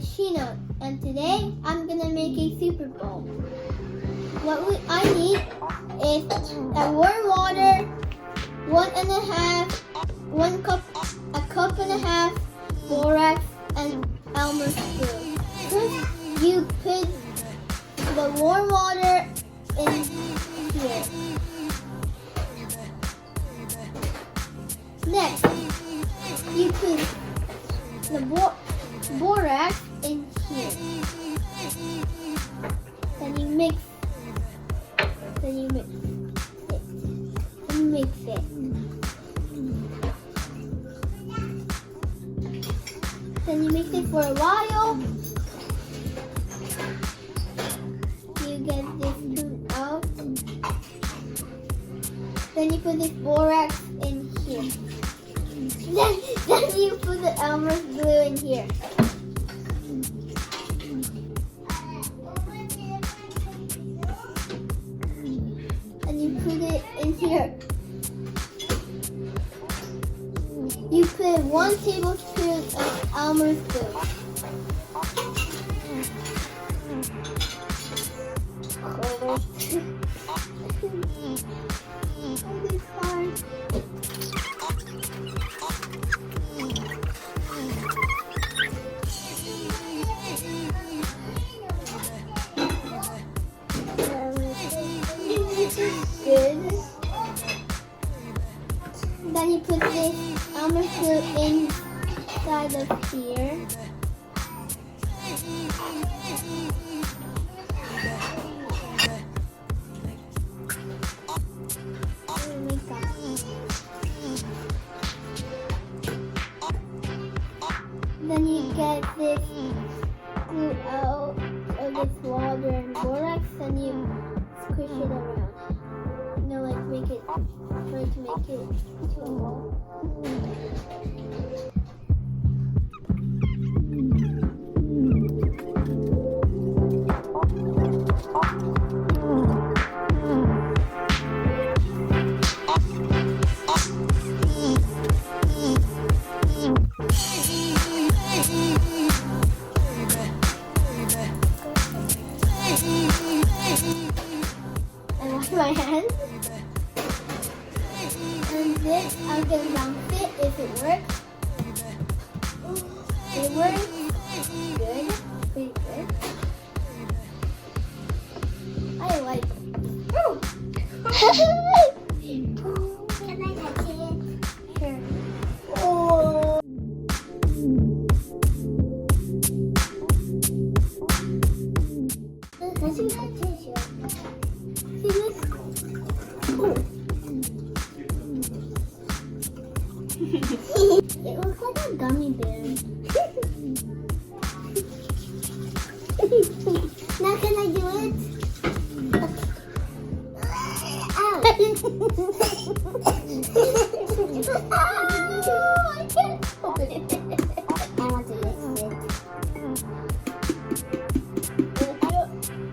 Chino, and today I'm gonna make a Super Bowl. What I need is a warm water, 1 and a half borax, and Elmer's glue. First, you put the warm water in here. Next, you put the borax in here. Then you mix it. Then you mix it. Then you mix it for a while. You get this spoon out. Then you put this borax in here. Then you put the Elmer's glue in here. And you put it in here. You put 1 tablespoon of Elmer's glue. Good. Then you put this Elmer's glue inside of here. Then you get this glue out of this water and borax, and you squish it around. No, like try to make it into a ball. My hands, and this I'm gonna bounce it if it works. It works. Good, pretty good. I like it. Oh. Can I touch it? Sure. Oh. Let's see that tissue. See this? It looks like a gummy bear. Now can I do it? Ow! I can't open it. I want to mix it.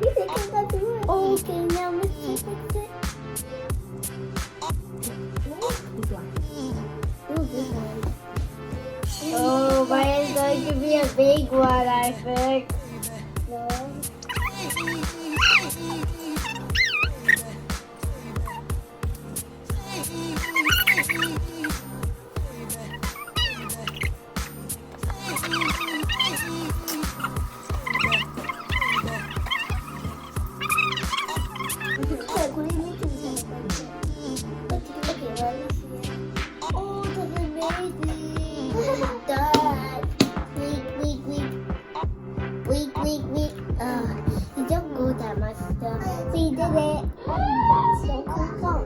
You think I got to do it? Okay, now let's fix it. Oh, mine is going to be a big one, I think. No. Oh, that's amazing. Dad. Weak. You don't go that much though. So you did it. So cool.